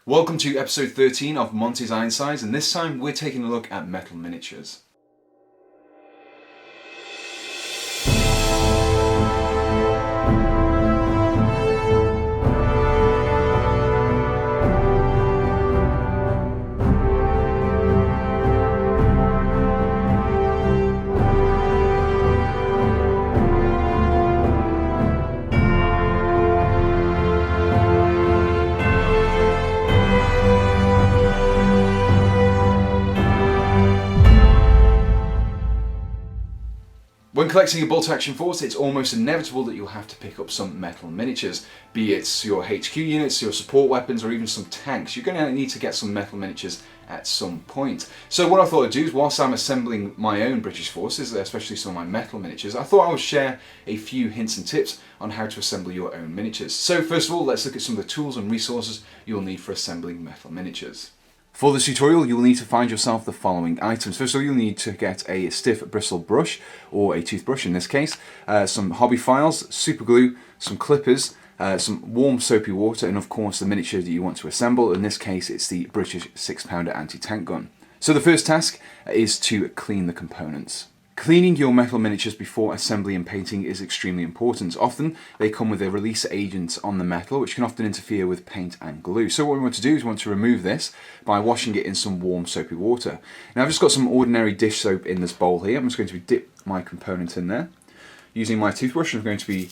Welcome to episode 13 of Monty's Ironsides, and this time we're taking a look at metal miniatures. When collecting a bolt-action force, it's almost inevitable that you'll have to pick up some metal miniatures. Be it your HQ units, your support weapons, or even some tanks. You're going to need to get some metal miniatures at some point. So what I thought I'd do is, whilst I'm assembling my own British forces, especially some of my metal miniatures, I thought I would share a few hints and tips on how to assemble your own miniatures. So first of all, let's look at some of the tools and resources you'll need for assembling metal miniatures. For this tutorial, you will need to find yourself the following items. First of all, you'll need to get a stiff bristle brush, or a toothbrush in this case, some hobby files, super glue, some clippers, some warm soapy water, and of course the miniature that you want to assemble. In this case, it's the British 6-pounder anti-tank gun. So the first task is to clean the components. Cleaning your metal miniatures before assembly and painting is extremely important. Often they come with a release agent on the metal, which can often interfere with paint and glue. So what we want to do is we want to remove this by washing it in some warm soapy water. Now I've just got some ordinary dish soap in this bowl here. I'm just going to dip my component in there. Using my toothbrush, I'm going to be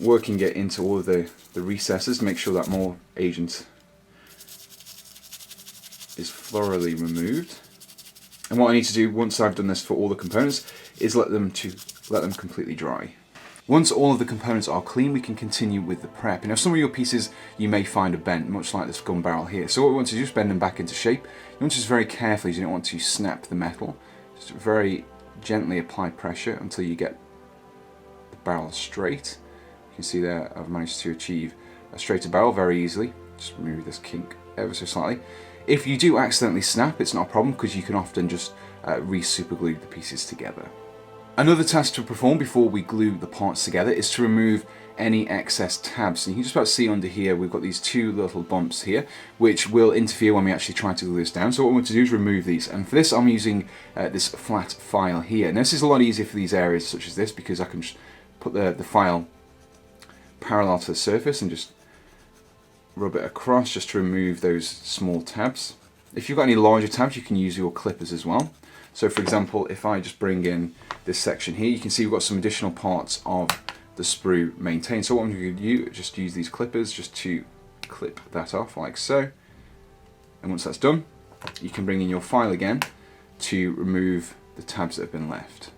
working it into all of the recesses to make sure that more agent is thoroughly removed. And what I need to do once I've done this for all the components is let them completely dry. Once all of the components are clean, we can continue with the prep. Now some of your pieces you may find are bent, much like this gun barrel here. So what we want to do is bend them back into shape. You want to just very carefully, you don't want to snap the metal. Just very gently apply pressure until you get the barrel straight. You can see there I've managed to achieve a straighter barrel very easily. Just remove this kink ever so slightly. If you do accidentally snap, it's not a problem because you can often just re-super glue the pieces together. Another task to perform before we glue the parts together is to remove any excess tabs. And you can just about see under here we've got these two little bumps here which will interfere when we actually try to glue this down. So what we want to do is remove these, and for this I'm using this flat file here. Now this is a lot easier for these areas such as this because I can just put the file parallel to the surface and just rub it across just to remove those small tabs. If you've got any larger tabs, you can use your clippers as well. So for example, if I just bring in this section here, you can see we've got some additional parts of the sprue maintained. So what I'm going to do is just use these clippers just to clip that off like so. And once that's done, you can bring in your file again to remove the tabs that have been left.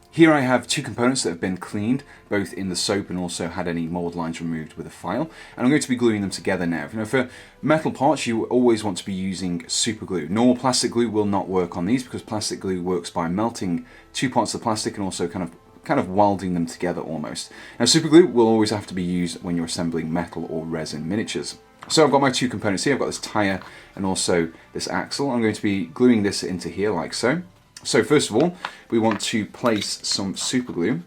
Here I have two components that have been cleaned, both in the soap and also had any mold lines removed with a file. And I'm going to be gluing them together now. Now for metal parts, you always want to be using super glue. Normal plastic glue will not work on these because plastic glue works by melting two parts of the plastic and also kind of welding them together almost. Now super glue will always have to be used when you're assembling metal or resin miniatures. So I've got my two components here. I've got this tire and also this axle. I'm going to be gluing this into here like so. So first of all, we want to place some super glue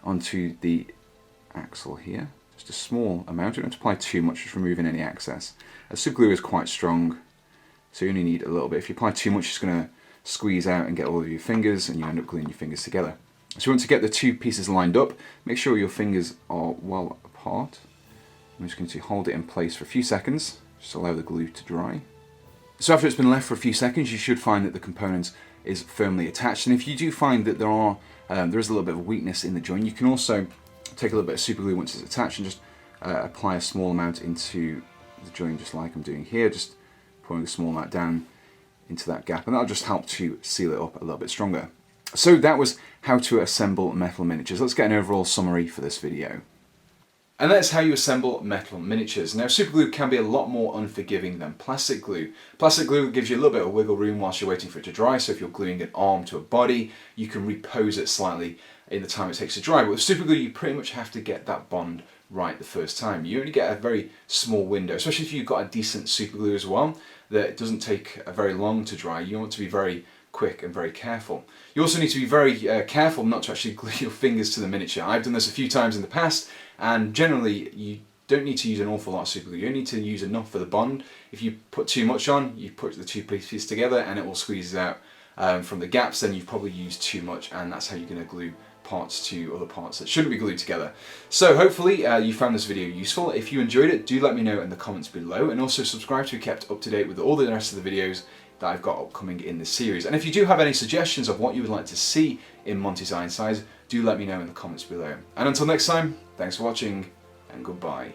onto the axle here. Just a small amount, you don't have to apply too much, just removing any excess. Super glue is quite strong, so you only need a little bit. If you apply too much, it's going to squeeze out and get all of your fingers, and you end up gluing your fingers together. So you want to get the two pieces lined up. Make sure your fingers are well apart. I'm just going to hold it in place for a few seconds, just allow the glue to dry. So after it's been left for a few seconds, you should find that the components is firmly attached. And if you do find that there is a little bit of weakness in the joint, you can also take a little bit of super glue once it's attached and just apply a small amount into the joint, just like I'm doing here, just pouring a small amount down into that gap, and that'll just help to seal it up a little bit stronger. So that was how to assemble metal miniatures. Let's get an overall summary for this video. And that's how you assemble metal miniatures. Now super glue can be a lot more unforgiving than plastic glue. Plastic glue gives you a little bit of wiggle room whilst you're waiting for it to dry, so if you're gluing an arm to a body, you can repose it slightly in the time it takes to dry. But with super glue, you pretty much have to get that bond right the first time. You only get a very small window, especially if you've got a decent super glue as well, that it doesn't take very long to dry. You want to be very quick and very careful. You also need to be very careful not to actually glue your fingers to the miniature. I've done this a few times in the past, and generally you don't need to use an awful lot of super glue. You only need to use enough for the bond. If you put too much on, you put the two pieces together and it will squeeze out from the gaps, then you've probably used too much, and that's how you're going to glue parts to other parts that shouldn't be glued together. So hopefully you found this video useful. If you enjoyed it, do let me know in the comments below, and also subscribe to be kept up to date with all the rest of the videos that I've got upcoming in this series. And if you do have any suggestions of what you would like to see in Monty's Ironsides, do let me know in the comments below. And until next time, thanks for watching and goodbye.